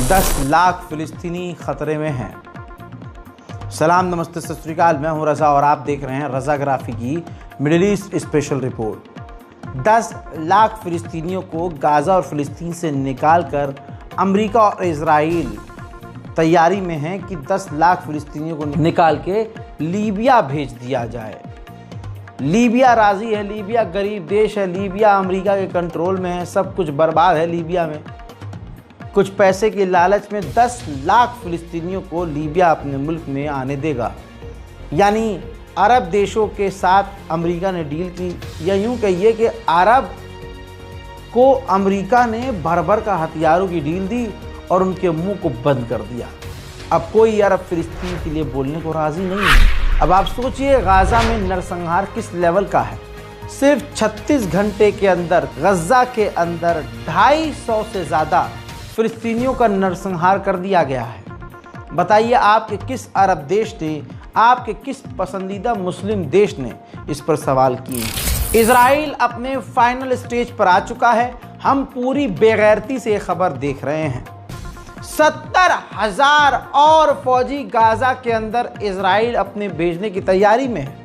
10 लाख फिलिस्तीनी खतरे में हैं। सलाम, नमस्ते, सत श्री अकाल। मैं हूं रज़ा और आप देख रहे हैं रज़ाग्राफी की Middle East special report. 10 lakh फिलिस्तीनियों को गाज़ा और फिलिस्तीन से निकालकर अमेरिका और इजराइल तैयारी में हैं कि 10 लाख फिलिस्तीनियों को निकाल के लीबिया भेज दिया जाए। लीबिया राज़ी है, लीबिया गरीब देश है, लीबिया अमेरिका के कंट्रोल में है, सब कुछ बर्बाद है लीबिया में। कुछ पैसे के लालच में 10 लाख फिलिस्तीनियों को लीबिया अपने मुल्क में आने देगा। यानी अरब देशों के साथ अमेरिका ने डील की, या यूँ कहिए कि अरब को अमेरिका ने भर भर का हथियारों की डील दी और उनके मुंह को बंद कर दिया। अब कोई अरब फिलिस्तीन के लिए बोलने को राज़ी नहीं है। अब आप सोचिए गाज़ा में नरसंहार किस लेवल का है। सिर्फ 36 घंटे के अंदर गज़ा के अंदर 250 से ज़्यादा फिलिस्तीनियों का नरसंहार कर दिया गया है। बताइए आपके किस अरब देश ने, आपके किस पसंदीदा मुस्लिम देश ने इस पर सवाल किए। इजराइल अपने फाइनल स्टेज पर आ चुका है। हम पूरी बेगैरती से खबर देख रहे हैं। 70,000 और फौजी गाज़ा के अंदर इजराइल अपने भेजने की तैयारी में है।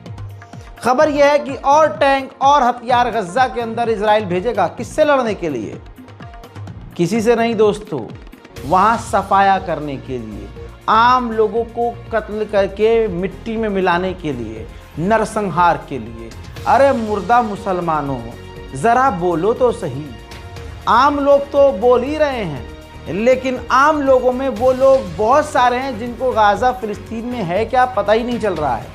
खबर यह है कि और टैंक और हथियार गज़ा के अंदर इजराइल भेजेगा। किससे लड़ने के लिए? किसी से नहीं दोस्तों, वहाँ सफाया करने के लिए, आम लोगों को कत्ल करके मिट्टी में मिलाने के लिए, नरसंहार के लिए। अरे मुर्दा मुसलमानों, ज़रा बोलो तो सही। आम लोग तो बोल ही रहे हैं, लेकिन आम लोगों में वो लोग बहुत सारे हैं जिनको गाज़ा फिलिस्तीन में है क्या पता ही नहीं चल रहा है।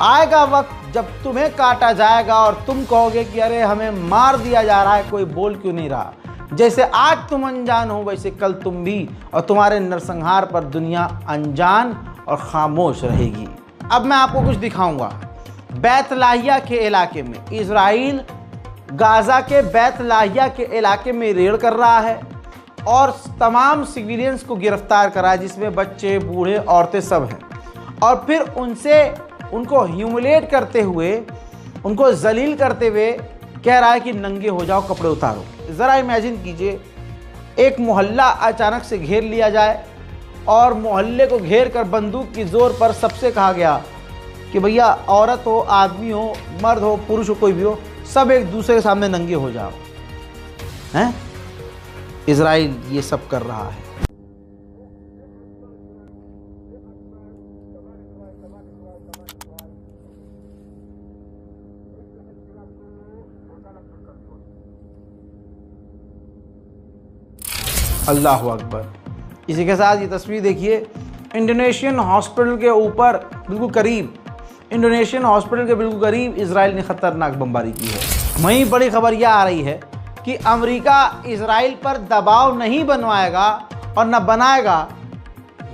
आएगा वक्त जब तुम्हें काटा जाएगा और तुम कहोगे कि अरे हमें मार दिया जा रहा है, कोई बोल क्यों नहीं रहा। जैसे आज तुम अनजान हो वैसे कल तुम भी, और तुम्हारे नरसंहार पर दुनिया अनजान और खामोश रहेगी। अब मैं आपको कुछ दिखाऊंगा। बैतलाहिया के इलाके में इजराइल गाज़ा के बैतलाहिया के इलाके में रेड कर रहा है और तमाम सिविलियंस को गिरफ्तार करा है, जिसमें बच्चे, बूढ़े, औरतें सब हैं। और फिर उनको ह्यूमिलेट करते हुए, उनको जलील करते हुए कह रहा है कि नंगे हो जाओ, कपड़े उतारो। ज़रा इमेजिन कीजिए, एक मोहल्ला अचानक से घेर लिया जाए और मोहल्ले को घेर कर बंदूक की ज़ोर पर सबसे कहा गया कि भैया औरत हो, आदमी हो, मर्द हो, पुरुष हो, कोई भी हो, सब एक दूसरे के सामने नंगे हो जाओ। हैं? इजराइल ये सब कर रहा है। अल्लाह अकबर। इसी के साथ ये तस्वीर देखिए, इंडोनेशियन हॉस्पिटल के ऊपर बिल्कुल करीब, इंडोनेशियन हॉस्पिटल के बिल्कुल करीब इजराइल ने खतरनाक बमबारी की है। वहीं बड़ी खबर यह आ रही है कि अमेरिका इजराइल पर दबाव नहीं बनवाएगा और न बनाएगा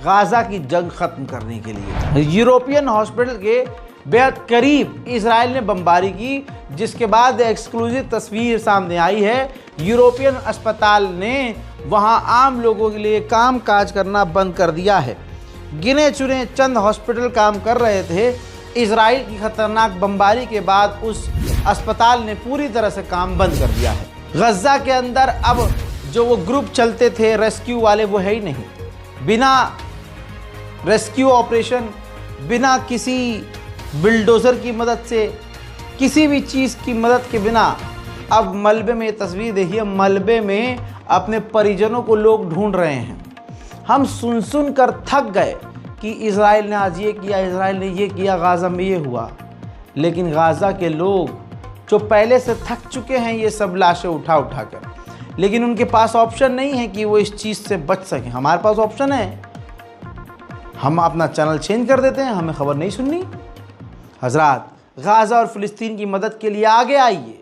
गाज़ा की जंग खत्म करने के लिए। यूरोपियन हॉस्पिटल के बेहद करीब इजराइल ने बमबारी की, जिसके बाद एक्सक्लूसिव तस्वीर सामने आई है। यूरोपियन अस्पताल ने वहां आम लोगों के लिए काम काज करना बंद कर दिया है। गिने चुने चंद हॉस्पिटल काम कर रहे थे। इजराइल की खतरनाक बमबारी के बाद उस अस्पताल ने पूरी तरह से काम बंद कर दिया है। गज़ा के अंदर अब जो वो ग्रुप चलते थे रेस्क्यू वाले, वो है ही नहीं। बिना रेस्क्यू ऑपरेशन, बिना किसी बिल्डोज़र की मदद से, किसी भी चीज़ की मदद के बिना, अब मलबे में, तस्वीर देखिए, मलबे में अपने परिजनों को लोग ढूंढ रहे हैं। हम सुन कर थक गए कि इजराइल ने आज ये किया, इजराइल ने ये किया, गाज़ा में ये हुआ। लेकिन गाज़ा के लोग जो पहले से थक चुके हैं ये सब लाशें उठा कर, लेकिन उनके पास ऑप्शन नहीं है कि वो इस चीज़ से बच सकें। हमारे पास ऑप्शन है, हम अपना चैनल चेंज कर देते हैं, हमें खबर नहीं सुननी। हजरात, गाज़ा और फ़िलिस्तीन की मदद के लिए आगे आइए,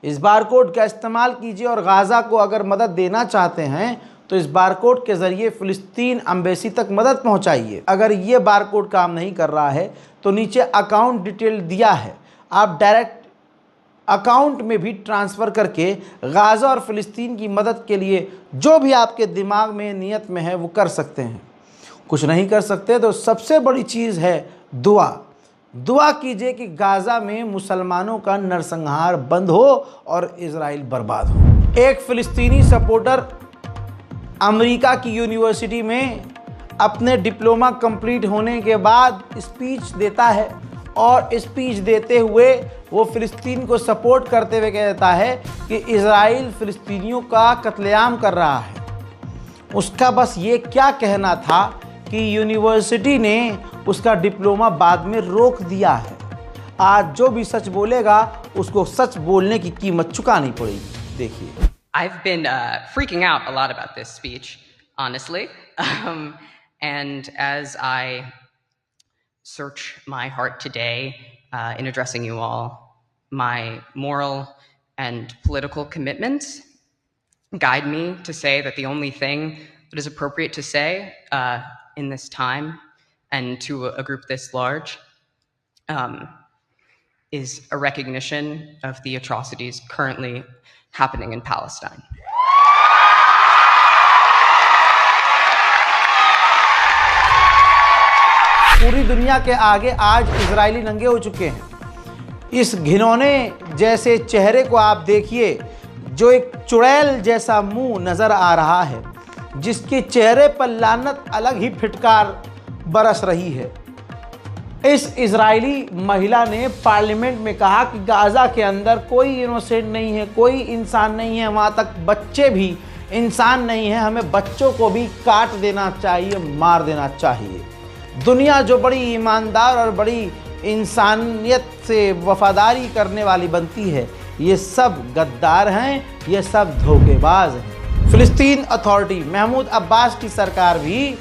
इस बारकोड का इस्तेमाल कीजिए और गाज़ा को अगर मदद देना चाहते हैं तो इस बारकोड के ज़रिए फ़िलिस्तीन एम्बेसी तक मदद पहुंचाइए। अगर ये बारकोड काम नहीं कर रहा है तो नीचे अकाउंट डिटेल दिया है, आप डायरेक्ट अकाउंट में भी ट्रांसफ़र करके गाज़ा और फ़िलिस्तीन की मदद के लिए जो भी आपके दिमाग में, नियत में है, वो कर सकते हैं। कुछ नहीं कर सकते तो सबसे बड़ी चीज़ है दुआ। दुआ कीजिए कि गाज़ा में मुसलमानों का नरसंहार बंद हो और इजराइल बर्बाद हो। एक फ़िलिस्तीनी सपोर्टर अमेरिका की यूनिवर्सिटी में अपने डिप्लोमा कंप्लीट होने के बाद स्पीच देता है और स्पीच देते हुए वो फ़िलिस्तीन को सपोर्ट करते हुए कहता है कि इज़राइल फ़िलिस्तीनियों का कत्लेआम कर रहा है। उसका बस ये क्या कहना था कि यूनिवर्सिटी ने उसका डिप्लोमा बाद में रोक दिया है। आज जो भी सच बोलेगा उसको सच बोलने की कीमत चुकानी पड़ेगी। देखिए, I've been freaking out a lot about this speech, honestly. And as I search my heart today in addressing you all, my moral and political commitments guide me to say that the only thing that is appropriate to say in this time and to a group this large is a recognition of the atrocities currently happening in Palestine. पूरी दुनिया के आगे आज Israeli नंगे हो चुके हैं। इस घिनौने जैसे चेहरे को आप देखिए, जो एक चुड़ैल जैसा मुंह नजर आ रहा है, जिसके चेहरे पर लानत अलग ही फिटकार बरस रही है। इस इजरायली महिला ने पार्लियामेंट में कहा कि गाजा के अंदर कोई इनोसेंट नहीं है, कोई इंसान नहीं है, वहाँ तक बच्चे भी इंसान नहीं है, हमें बच्चों को भी काट देना चाहिए, मार देना चाहिए। दुनिया जो बड़ी ईमानदार और बड़ी इंसानियत से वफादारी करने वाली बनती है, ये सब गद्दार हैं, ये सब धोखेबाज हैं। फ़िलिस्तीन अथॉरिटी, महमूद अब्बास की सरकार भी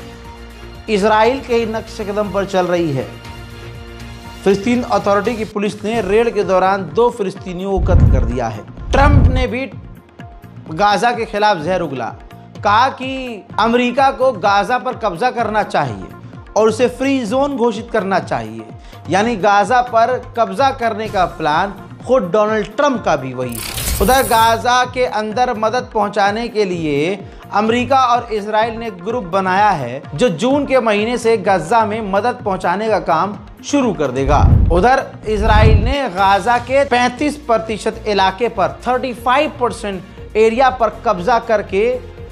इजराइल के ही नक्श कदम पर चल रही है। फ़िलिस्तीन अथॉरिटी की पुलिस ने रेड के दौरान 2 फ़िलिस्तीनियों को कत्ल कर दिया है। ट्रंप ने भी गाज़ा के खिलाफ जहर उगला, कहा कि अमेरिका को गाज़ा पर कब्जा करना चाहिए और उसे फ्री जोन घोषित करना चाहिए। यानी गाज़ा पर कब्जा करने का प्लान खुद डोनाल्ड ट्रंप का भी वही है। उधर गाज़ा के अंदर मदद पहुंचाने के लिए अमेरिका और इजराइल ने ग्रुप बनाया है, जो जून के महीने से गाज़ा में मदद पहुंचाने का काम शुरू कर देगा। उधर इजराइल ने गाज़ा के 35% इलाके पर 35% एरिया पर कब्जा करके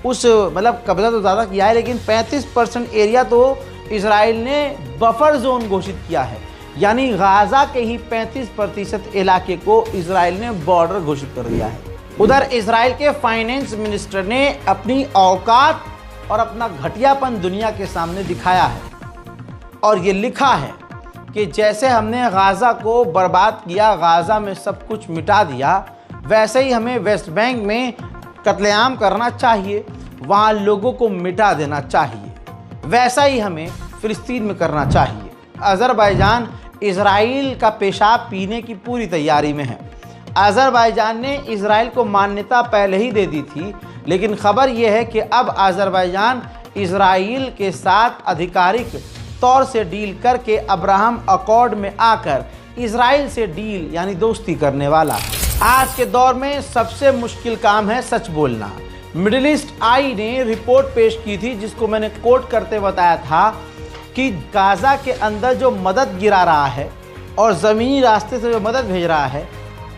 मतलब कब्जा तो ज़्यादा किया है, लेकिन 35% एरिया तो इजराइल ने बफर जोन घोषित किया है। यानी गाज़ा के ही 35% इलाके को इजराइल ने बॉर्डर घोषित कर दिया है। उधर इजराइल के फाइनेंस मिनिस्टर ने अपनी औकात और अपना घटियापन दुनिया के सामने दिखाया है और ये लिखा है कि जैसे हमने गाज़ा को बर्बाद किया, गाज़ा में सब कुछ मिटा दिया, वैसे ही हमें वेस्ट बैंक में कत्लेआम करना चाहिए, वहाँ लोगों को मिटा देना चाहिए, वैसा ही हमें फ़िलिस्तीन में करना चाहिए। अज़रबैजान इजराइल का पेशाब पीने की पूरी तैयारी में है। अज़रबैजान ने इजराइल को मान्यता पहले ही दे दी थी, लेकिन खबर यह है कि अब अज़रबैजान इजराइल के साथ आधिकारिक तौर से डील करके अब्राहम अकॉर्ड में आकर इजराइल से डील यानी दोस्ती करने वाला है। आज के दौर में सबसे मुश्किल काम है सच बोलना। मिडिल ईस्ट आई ने रिपोर्ट पेश की थी, जिसको मैंने कोट करते बताया था कि गाज़ा के अंदर जो मदद गिरा रहा है और ज़मीनी रास्ते से जो मदद भेज रहा है,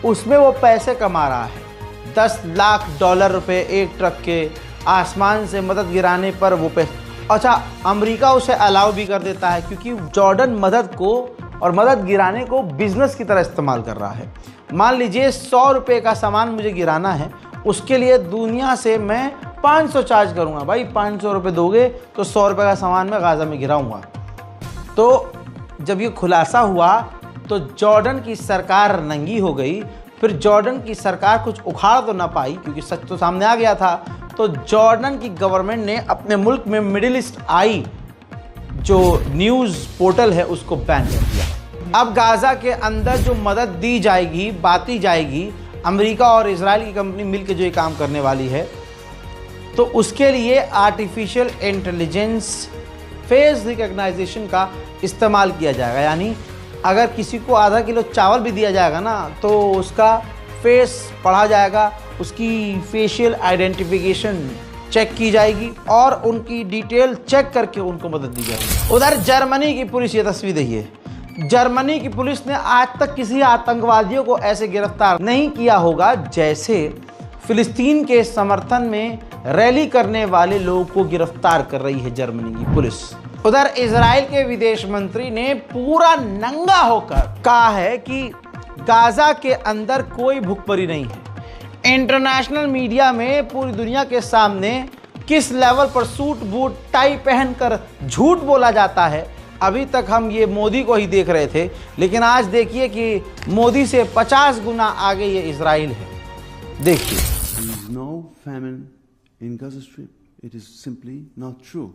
उसमें वो पैसे कमा रहा है। $10 लाख रुपए एक ट्रक के आसमान से मदद गिराने पर वो पैसे, अच्छा अमेरिका उसे अलाउ भी कर देता है, क्योंकि जॉर्डन मदद को और मदद गिराने को बिजनेस की तरह इस्तेमाल कर रहा है। मान लीजिए 100 रुपये का सामान मुझे गिराना है, उसके लिए दुनिया से मैं 500 चार्ज करूंगा। भाई 500 रुपये दोगे तो 100 रुपये का सामान मैं गाज़ा में गिराऊंगा। तो जब ये खुलासा हुआ तो जॉर्डन की सरकार नंगी हो गई। फिर जॉर्डन की सरकार कुछ उखाड़ तो ना पाई, क्योंकि सच तो सामने आ गया था। तो जॉर्डन की गवर्नमेंट ने अपने मुल्क में मिडिल ईस्ट आई जो न्यूज़ पोर्टल है उसको बैन कर दिया। अब गाज़ा के अंदर जो मदद दी जाएगी, बांटी जाएगी, अमेरिका और इजराइल की कंपनी मिलकर जो ये काम करने वाली है, तो उसके लिए आर्टिफिशियल इंटेलिजेंस फेस रिकग्नाइजेशन का इस्तेमाल किया जाएगा। यानी अगर किसी को आधा किलो चावल भी दिया जाएगा ना, तो उसका फेस पढ़ा जाएगा, उसकी फेशियल आइडेंटिफिकेशन चेक की जाएगी और उनकी डिटेल चेक करके उनको मदद दी जाएगी। उधर जर्मनी की पुलिस, ये तस्वीर देखिए, जर्मनी की पुलिस ने आज तक किसी आतंकवादियों को ऐसे गिरफ्तार नहीं किया होगा जैसे फ़िलिस्तीन के समर्थन में रैली करने वाले लोगों को गिरफ्तार कर रही है जर्मनी की पुलिस। उधर इजराइल के विदेश मंत्री ने पूरा नंगा होकर कहा है कि गाजा के अंदर कोई भुखमरी नहीं है। इंटरनेशनल मीडिया में पूरी दुनिया के सामने किस लेवल पर सूट बूट टाई पहनकर झूठ बोला जाता है, अभी तक हम ये मोदी को ही देख रहे थे, लेकिन आज देखिए कि मोदी से 50 गुना आगे ये इजराइल है। देखिए, no famine in Gaza Strip. It is simply not true.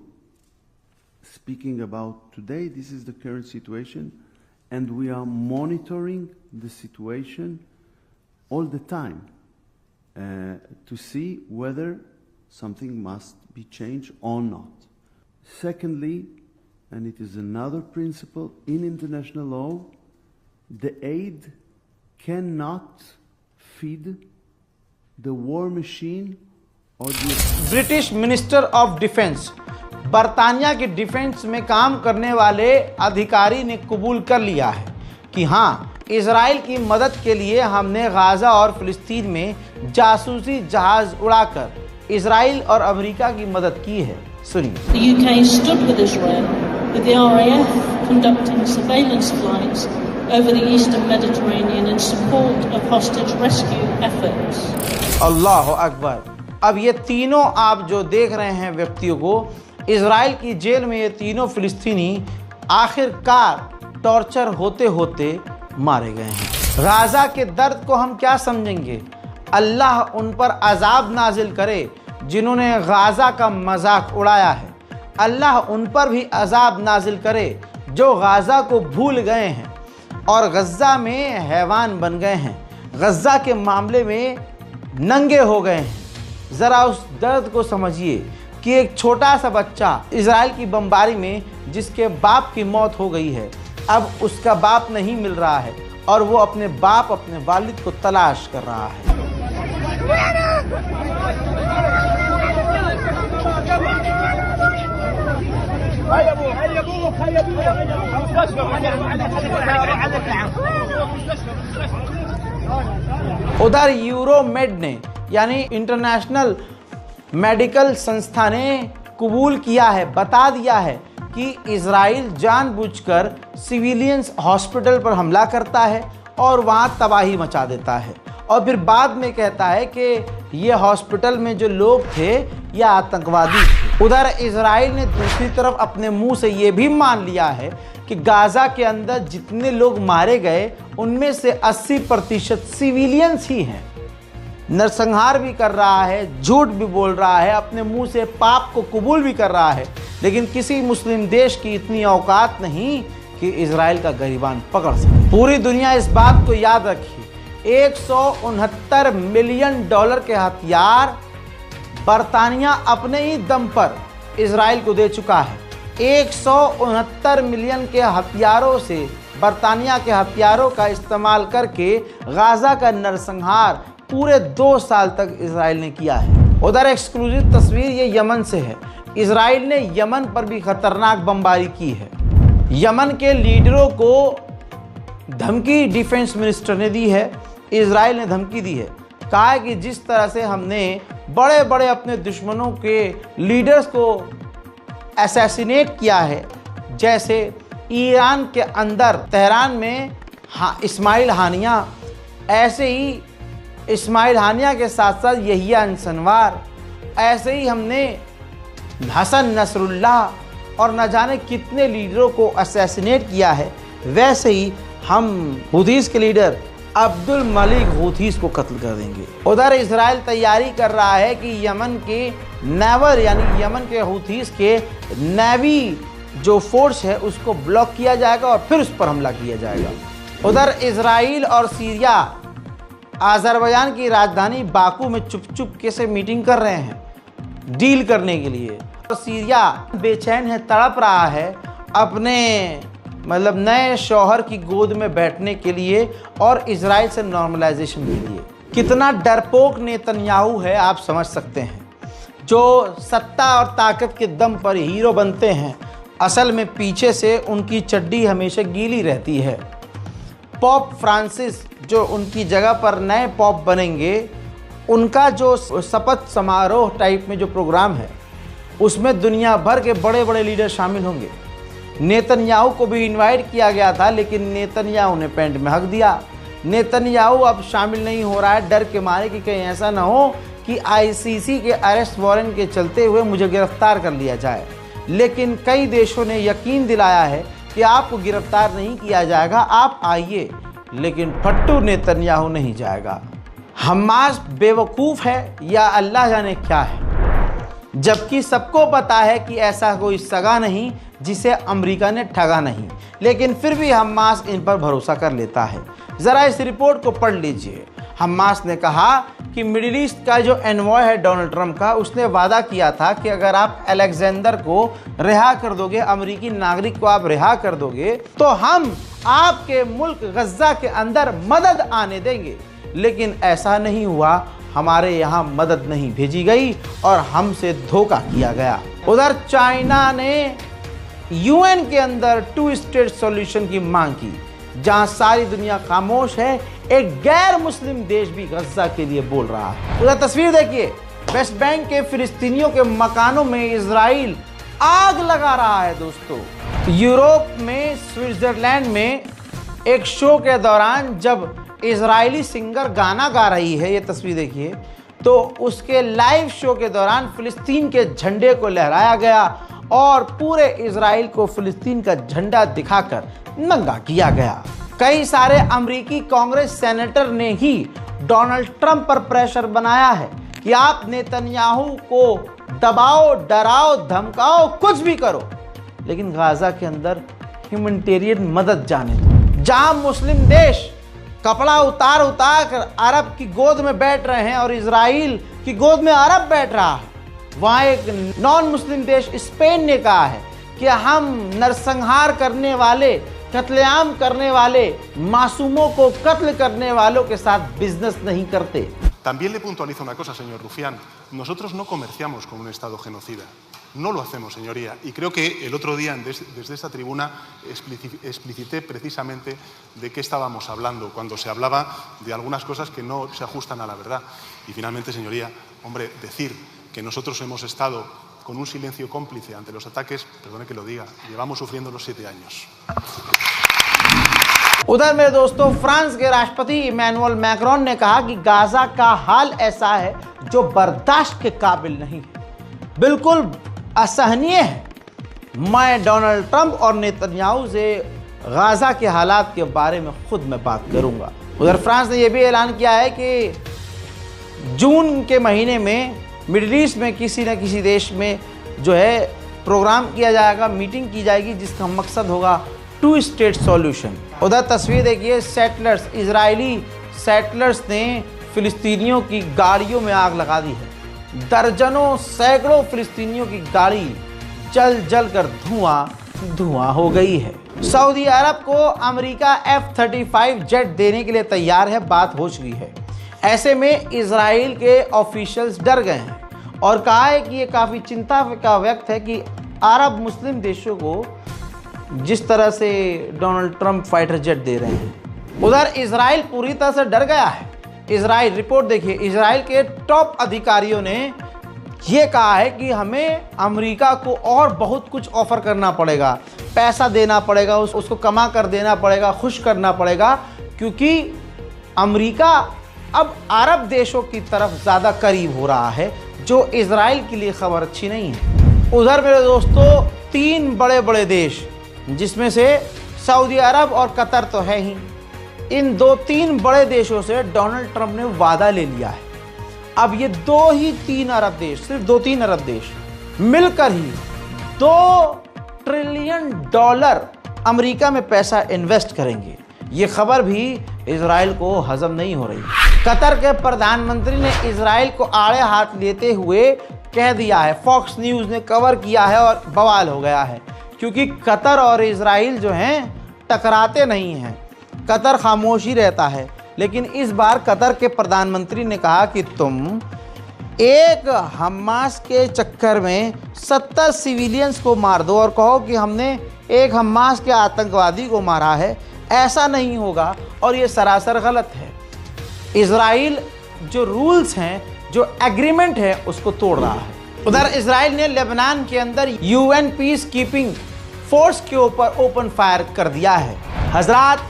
Speaking about today, this is the current situation, and we are monitoring the situation all the time to see whether something must be changed or not. Secondly, and it is another principle in international law, the aid cannot feed the war machine or the... British minister of defence, बरतानिया के defence में काम करने वाले अधिकारी ने कबूल कर लिया है कि हाँ, इजराइल की मदद के लिए हमने गाजा और फिलिस्तीन में जासूसी जहाज उड़ाकर इजराइल और अमेरिका की मदद की है। सुनिए। The UK stood with Israel, with the RAF conducting surveillance flights over the eastern Mediterranean in support of hostage rescue efforts. अल्लाह अकबर। अब ये तीनों आप जो देख रहे हैं व्यक्तियों को, इजराइल की जेल में ये तीनों फिलिस्तीनी आखिरकार टॉर्चर होते होते मारे गए हैं। गाजा के दर्द को हम क्या समझेंगे? अल्लाह उन पर अजाब नाजिल करे जिन्होंने गाजा का मजाक उड़ाया है। अल्लाह उन पर भी अजाब नाजिल करे जो गाजा को भूल गए हैं और गज़ा में हैवान बन गए हैं, गज़ा के मामले में नंगे हो गए हैं। ज़रा उस दर्द को समझिए कि एक छोटा सा बच्चा इजराइल की बमबारी में जिसके बाप की मौत हो गई है, अब उसका बाप नहीं मिल रहा है और वो अपने बाप, अपने वालिद को तलाश कर रहा है। उधर यूरोमेड ने यानी इंटरनेशनल मेडिकल संस्था ने कबूल किया है, बता दिया है कि इजराइल जानबूझकर सिविलियंस हॉस्पिटल पर हमला करता है और वहां तबाही मचा देता है और फिर बाद में कहता है कि ये हॉस्पिटल में जो लोग थे ये आतंकवादी थे। उधर इजराइल ने दूसरी तरफ अपने मुंह से ये भी मान लिया है कि गाजा के अंदर जितने लोग मारे गए उनमें से 80% सिविलियंस ही हैं। नरसंहार भी कर रहा है, झूठ भी बोल रहा है, अपने मुंह से पाप को कबूल भी कर रहा है, लेकिन किसी मुस्लिम देश की इतनी औकात नहीं कि इजराइल का गरीबान पकड़ सके। पूरी दुनिया इस बात को याद रखिए, 169 मिलियन डॉलर के हथियार बरतानिया अपने ही दम पर इजराइल को दे चुका है। 169 मिलियन के हथियारों से, बरतानिया के हथियारों का इस्तेमाल करके गाजा का नरसंहार पूरे 2 साल तक इजराइल ने किया है। उधर एक्सक्लूसिव तस्वीर ये यमन से है। इजराइल ने यमन पर भी खतरनाक बमबारी की है। यमन के लीडरों को धमकी डिफेंस मिनिस्टर ने दी है, इजराइल ने धमकी दी है, कहा है कि जिस तरह से हमने बड़े बड़े अपने दुश्मनों के लीडर्स को असैसिनेट किया है, जैसे ईरान के अंदर तेहरान में इस्माइल हानिया, ऐसे ही इस्माइल हानिया के साथ साथ यहिया अंसनवार, ऐसे ही हमने हसन नसरुल्लाह और न जाने कितने लीडरों को असैसिनेट किया है, वैसे ही हम हुथीस के लीडर अब्दुल मलिक हुथीस को कत्ल कर देंगे। उधर इजराइल तैयारी कर रहा है कि यमन के नेवर यानी यमन के हुथीस के नेवी जो फोर्स है उसको ब्लॉक किया जाएगा और फिर उस पर हमला किया जाएगा। उधर इजराइल और सीरिया अज़रबैजान की राजधानी बाकू में चुप से मीटिंग कर रहे हैं डील करने के लिए। और सीरिया बेचैन है, तड़प रहा है अपने नए शौहर की गोद में बैठने के लिए और इजराइल से नॉर्मलाइजेशन के लिए। कितना डरपोक नेतन्याहू है आप समझ सकते हैं, जो सत्ता और ताकत के दम पर हीरो बनते हैं, असल में पीछे से उनकी चड्डी हमेशा गीली रहती है। पॉप फ्रांसिस जो उनकी जगह पर नए पॉप बनेंगे, उनका जो शपथ समारोह टाइप में जो प्रोग्राम है उसमें दुनिया भर के बड़े बड़े लीडर शामिल होंगे। नेतन्याहू को भी इनवाइट किया गया था, लेकिन नेतन्याहू ने पैंट में हक दिया। नेतन्याहू अब शामिल नहीं हो रहा है, डर के मारे कि कहीं ऐसा ना हो कि आईसीसी के अरेस्ट वारंट के चलते हुए मुझे गिरफ्तार कर लिया जाए। लेकिन कई देशों ने यकीन दिलाया है कि आपको गिरफ्तार नहीं किया जाएगा, आप आइए, लेकिन फट्टू नेतन्याहू नहीं जाएगा। हमास बेवकूफ़ है या अल्लाह जाने क्या है, जबकि सबको पता है कि ऐसा कोई सगा नहीं जिसे अमेरिका ने ठगा नहीं, लेकिन फिर भी हमास इन पर भरोसा कर लेता है। ज़रा इस रिपोर्ट को पढ़ लीजिए। हमास ने कहा कि मिडिल ईस्ट का जो एनवॉय है डोनाल्ड ट्रंप का, उसने वादा किया था कि अगर आप अलेक्जेंडर को रिहा कर दोगे, अमेरिकी नागरिक को आप रिहा कर दोगे, तो हम आपके मुल्क गज़ा के अंदर मदद आने देंगे। लेकिन ऐसा नहीं हुआ, हमारे यहाँ मदद नहीं भेजी गई और हमसे धोखा किया गया। उधर चाइना ने यूएन के अंदर 2 स्टेट सॉल्यूशन की मांग की। जहां सारी दुनिया खामोश है, एक गैर मुस्लिम देश भी गज़ा के लिए बोल रहा है। उधर तस्वीर देखिए, वेस्ट बैंक के फिलिस्तीनियों के मकानों में इजराइल आग लगा रहा है। दोस्तों, यूरोप में स्विट्जरलैंड में एक शो के दौरान जब इजरायली सिंगर गाना गा रही है, ये तस्वीर देखिए, तो उसके लाइव शो के दौरान फिलिस्तीन के झंडे को लहराया गया और पूरे इजराइल को फिलिस्तीन का झंडा दिखाकर नंगा किया गया। कई सारे अमेरिकी कांग्रेस सेनेटर ने ही डोनाल्ड ट्रंप पर प्रेशर बनाया है कि आप नेतन्याहू को दबाओ, डराओ, धमकाओ, कुछ भी करो, लेकिन गाजा के अंदर ह्यूमैनिटेरियन मदद जाने दो। जहां मुस्लिम देश कपड़ा उतार उतार कर अरब की गोद में बैठ रहे हैं और इजराइल की गोद में अरब बैठ रहा है, वहाँ एक नॉन मुस्लिम देश स्पेन ने कहा है कि हम नरसंहार करने वाले, कत्लेआम करने वाले, मासूमों को कत्ल करने वालों के साथ बिजनेस नहीं करते। También le puntualizo una cosa, señor Rufián. Nosotros no comerciamos con un Estado genocida. No lo hacemos, señoría. Y creo que el otro día, desde esta tribuna, explicité precisamente de qué estábamos hablando, cuando se hablaba de algunas cosas que no se ajustan a la verdad. Y finalmente, señoría, hombre, decir que nosotros hemos estado con un silencio cómplice ante los ataques, perdone que lo diga, llevamos sufriendo los 7 años. उधर मेरे दोस्तों, France के राष्ट्रपति Emmanuel Macron ने कहा कि Gaza का हाल ऐसा है जो बर्दाश्त के काबिल नहीं है, बिल्कुल असहनीय है। मैं डोनाल्ड ट्रंप और नेतन्याहू से गाजा के हालात के बारे में खुद में बात करूंगा। उधर फ्रांस ने यह भी ऐलान किया है कि जून के महीने में मिडिल ईस्ट में किसी न किसी देश में जो है प्रोग्राम किया जाएगा, मीटिंग की जाएगी, जिसका मकसद होगा 2 स्टेट सॉल्यूशन। उधर तस्वीर देखिए, सेटलर्स, इजरायली सेटलर्स ने फिलिस्तीनियों की गाड़ियों में आग लगा दी है। दर्जनों सैकड़ों फिलिस्तीनियों की गाड़ी जल जल कर धुआं धुआं हो गई है। सऊदी अरब को अमेरिका F-35 जेट देने के लिए तैयार है, बात हो चुकी है। ऐसे में इजराइल के ऑफिशियल्स डर गए हैं और कहा है कि ये काफ़ी चिंता का व्यक्त है कि अरब मुस्लिम देशों को जिस तरह से डोनाल्ड ट्रंप फाइटर जेट दे रहे हैं। उधर इजराइल पूरी तरह से डर गया है। इजराइल, रिपोर्ट देखिए, इजराइल के टॉप अधिकारियों ने ये कहा है कि हमें अमेरिका को और बहुत कुछ ऑफर करना पड़ेगा, पैसा देना पड़ेगा, उसको कमा कर देना पड़ेगा, खुश करना पड़ेगा, क्योंकि अमेरिका अब अरब देशों की तरफ ज़्यादा करीब हो रहा है, जो इजराइल के लिए खबर अच्छी नहीं है। उधर मेरे दोस्तों, 3 बड़े बड़े देश, जिसमें से सऊदी अरब और कतर तो है ही, इन 2-3 बड़े देशों से डोनाल्ड ट्रंप ने वादा ले लिया है। अब ये 2-3 अरब देश, सिर्फ 2-3 अरब देश मिलकर ही $2 ट्रिलियन अमेरिका में पैसा इन्वेस्ट करेंगे। ये खबर भी इजराइल को हजम नहीं हो रही। कतर के प्रधानमंत्री ने इजराइल को आड़े हाथ लेते हुए कह दिया है, फॉक्स न्यूज़ ने कवर किया है और बवाल हो गया है, क्योंकि कतर और इजराइल जो हैं टकराते नहीं हैं, कतर खामोशी रहता है। लेकिन इस बार कतर के प्रधानमंत्री ने कहा कि तुम एक हमास के चक्कर में 70 सिविलियंस को मार दो और कहो कि हमने एक हमास के आतंकवादी को मारा है। ऐसा नहीं होगा और ये सरासर गलत है। इजराइल जो रूल्स हैं, जो एग्रीमेंट है, उसको तोड़ रहा है। उधर इजराइल ने लेबनान के अंदर यूएन पीस कीपिंग फोर्स के ऊपर ओपन फायर कर दिया है। हजरात,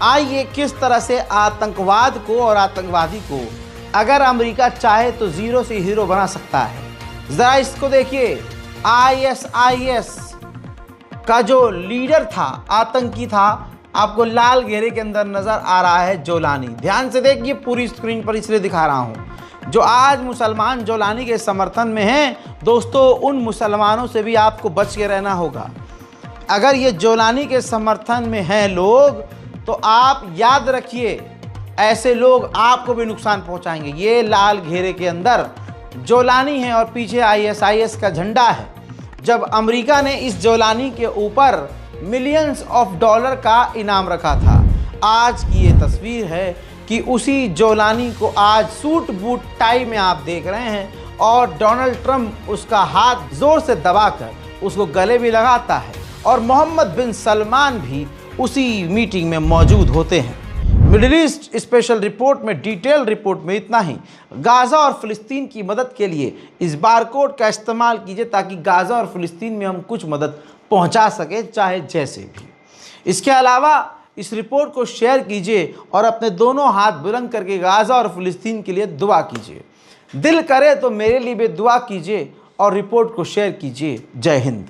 आइए किस तरह से आतंकवाद को और आतंकवादी को अगर अमेरिका चाहे तो जीरो से हीरो बना सकता है। जरा इसको देखिए, आईएसआईएस का जो लीडर था, आतंकी था, आपको लाल घेरे के अंदर नजर आ रहा है जोलानी। ध्यान से देखिए, पूरी स्क्रीन पर इसलिए दिखा रहा हूं। जो आज मुसलमान जोलानी के समर्थन में हैं, दोस्तों उन मुसलमानों से भी आपको बच के रहना होगा। अगर ये जोलानी के समर्थन में हैं लोग, तो आप याद रखिए ऐसे लोग आपको भी नुकसान पहुंचाएंगे। ये लाल घेरे के अंदर जोलानी है और पीछे आईएसआईएस का झंडा है। जब अमेरिका ने इस जोलानी के ऊपर मिलियंस ऑफ डॉलर का इनाम रखा था, आज की ये तस्वीर है कि उसी जोलानी को आज सूट बूट टाई में आप देख रहे हैं और डोनाल्ड ट्रंप उसका हाथ जोर से दबाकर उसको गले भी लगाता है और मोहम्मद बिन सलमान भी उसी मीटिंग में मौजूद होते हैं। मिडिल ईस्ट स्पेशल रिपोर्ट में, डिटेल रिपोर्ट में इतना ही। गाज़ा और फ़िलिस्तीन की मदद के लिए इस बारकोड का इस्तेमाल कीजिए ताकि गाज़ा और फ़िलिस्तीन में हम कुछ मदद पहुंचा सके, चाहे जैसे भी। इसके अलावा इस रिपोर्ट को शेयर कीजिए और अपने दोनों हाथ बुलंद करके गाज़ा और फ़िलिस्तीन के लिए दुआ कीजिए। दिल करे तो मेरे लिए भी दुआ कीजिए और रिपोर्ट को शेयर कीजिए। जय हिंद।